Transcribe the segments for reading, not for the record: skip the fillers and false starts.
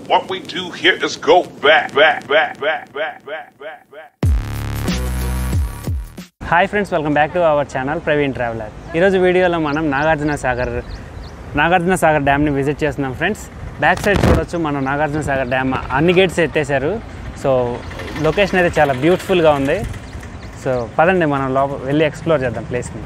What we do here is go back. Hi friends, welcome back to our channel Praveen traveller. ఈరోజు వీడియోలో మనం నాగార్జున సాగర్ డ్యామ్ని visit చేస్తున్నాం friends. Back side చూడొచ్చు, మనం నాగార్జున సాగర్ డ్యామ్ అన్ని గేట్స్ ఎత్తేసారు. సో లొకేషన్ అయితే చాలా బ్యూటిఫుల్గా ఉంది. సో పదండి, మనం లోపల వెళ్ళి ఎక్స్ప్లోర్ చేద్దాం ప్లేస్ని.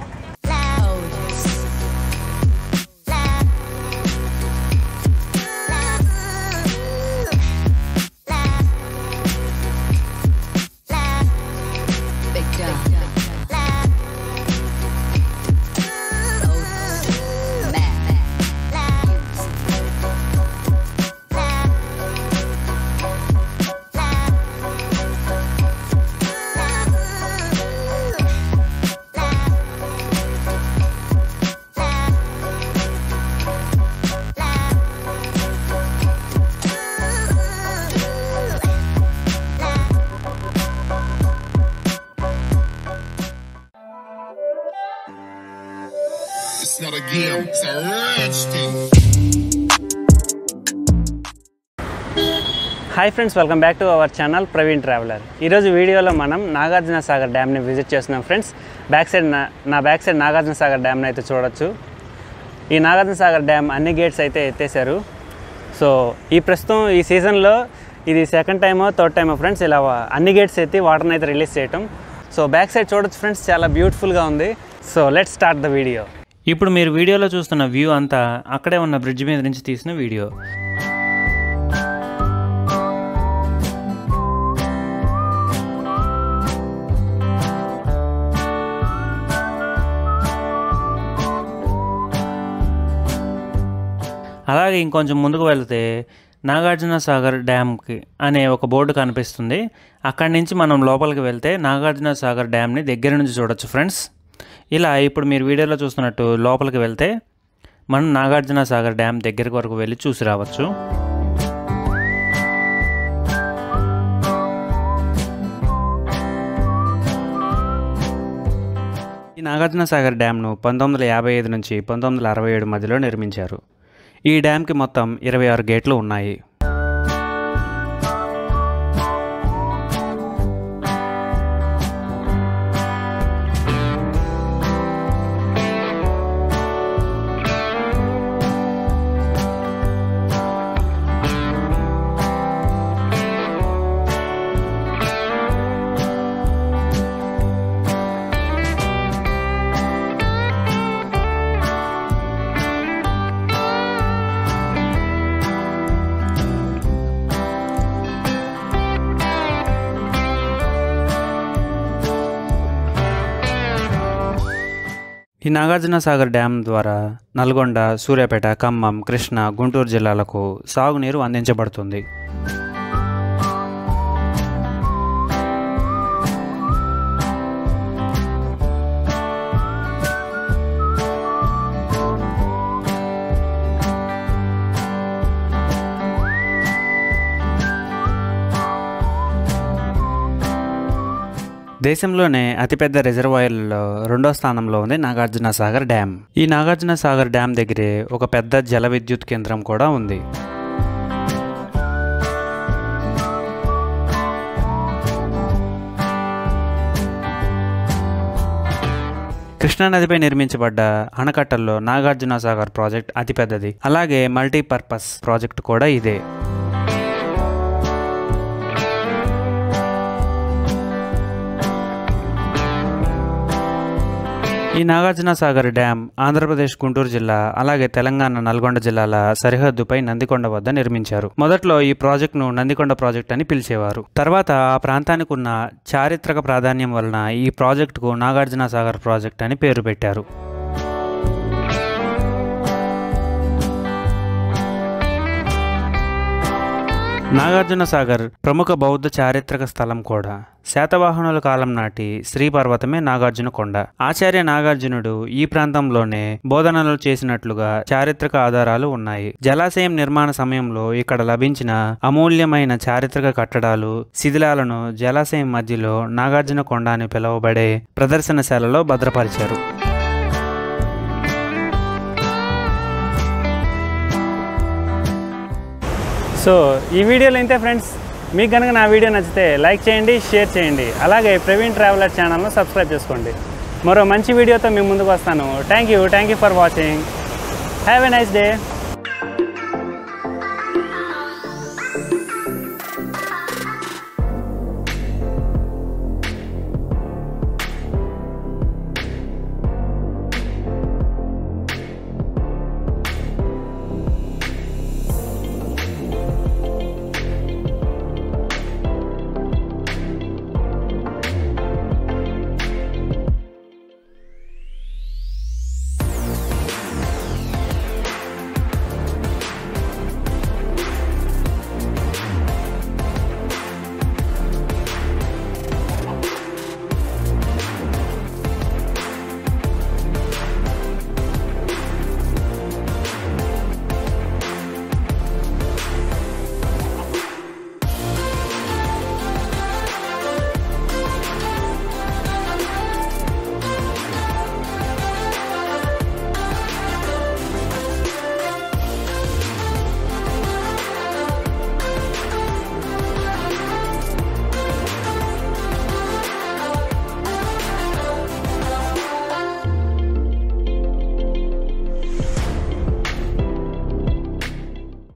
It's not a game, it's a rich thing. Hi friends, welcome back to our channel Praveen traveller. ఈరోజు వీడియోలో మనం నాగార్జున సాగర్ డ్యామ్ని విజిట్ చేస్తున్నాం friends. Back side Nagarjuna Sagar డ్యామ్ని అయితే చూడొచ్చు. ఈ నాగార్జున సాగర్ డ్యామ్ అన్ని గేట్స్ అయితే ఎత్తేసారు. సో ప్రస్తుతం ఈ సీజన్లో ఇది సెకండ్ టైమో థర్డ్ టైమో ఫ్రెండ్స్ ఇలా అన్ని గేట్స్ ఎత్తి వాటర్ని అయితే రిలీజ్ చేయటం. సో బ్యాక్ సైడ్ చూడొచ్చు ఫ్రెండ్స్, చాలా బ్యూటిఫుల్గా ఉంది. So let's start the video. ఇప్పుడు మీరు వీడియోలో చూస్తున్న వ్యూ అంతా అక్కడే ఉన్న బ్రిడ్జ్ మీద నుంచి తీసిన వీడియో. అలాగే ఇంకొంచెం ముందుకు వెళ్తే నాగార్జున సాగర్ డ్యామ్కి అనే ఒక బోర్డు కనిపిస్తుంది. అక్కడి నుంచి మనం లోపలికి వెళ్తే నాగార్జున సాగర్ డ్యామ్ని దగ్గర నుంచి చూడొచ్చు ఫ్రెండ్స్. ఇలా ఇప్పుడు మీరు వీడియోలో చూస్తున్నట్టు లోపలికి వెళ్తే మనం నాగార్జున సాగర్ డ్యామ్ దగ్గరికి వరకు వెళ్ళి చూసి రావచ్చు. ఈ నాగార్జున సాగర్ డ్యామ్ను 1955 నుంచి 1967 మధ్యలో నిర్మించారు. ఈ డ్యామ్కి మొత్తం 26 గేట్లు ఉన్నాయి. ఈ నాగార్జున సాగర్ డ్యామ్ ద్వారా నల్గొండ, సూర్యాపేట, ఖమ్మం, కృష్ణా, గుంటూరు జిల్లాలకు సాగునీరు అందించబడుతుంది. దేశంలోనే అతిపెద్ద రిజర్వాయర్లలో 2వ స్థానంలో ఉంది నాగార్జున సాగర్ డ్యామ్. ఈ నాగార్జున సాగర్ డ్యామ్ దగ్గరే ఒక పెద్ద జల విద్యుత్ కేంద్రం కూడా ఉంది. కృష్ణానదిపై నిర్మించబడ్డ ఆనకట్టల్లో నాగార్జున సాగర్ ప్రాజెక్ట్ అతిపెద్దది. అలాగే మల్టీపర్పస్ ప్రాజెక్ట్ కూడా ఇదే. ఈ నాగార్జున సాగర్ డ్యామ్ ఆంధ్రప్రదేశ్ గుంటూరు జిల్లా అలాగే తెలంగాణ నల్గొండ జిల్లాల సరిహద్దుపై నందికొండ వద్ద నిర్మించారు. మొదట్లో ఈ ప్రాజెక్టును నందికొండ ప్రాజెక్ట్ అని పిలిచేవారు. తర్వాత ఆ ప్రాంతానికి ఉన్న చారిత్రక ప్రాధాన్యం వలన ఈ ప్రాజెక్టుకు నాగార్జున సాగర్ ప్రాజెక్ట్ అని పేరు పెట్టారు. నాగార్జున సాగర్ ప్రముఖ బౌద్ధ చారిత్రక స్థలం కూడా. శాతవాహనుల కాలం నాటి శ్రీ పర్వతమే నాగార్జున కొండ. ఆచార్య నాగార్జునుడు ఈ ప్రాంతంలోనే బోధనలు చేసినట్లుగా చారిత్రక ఆధారాలు ఉన్నాయి. జలాశయం నిర్మాణ సమయంలో ఇక్కడ లభించిన అమూల్యమైన చారిత్రక కట్టడాలు, శిథిలాలను జలాశయం మధ్యలో నాగార్జున కొండ అని పిలువబడే ప్రదర్శనశాలలో భద్రపరిచారు. సో సో ఈ వీడియోలో ఇంతే ఫ్రెండ్స్. మీకు కనుక నా వీడియో నచ్చితే లైక్ చేయండి, షేర్ చేయండి. అలాగే ప్రవీణ్ ట్రావెలర్ ఛానల్ను సబ్స్క్రైబ్ చేసుకోండి. మరో మంచి వీడియోతో మీ ముందుకు వస్తాను. Thank you for watching. Have a nice day.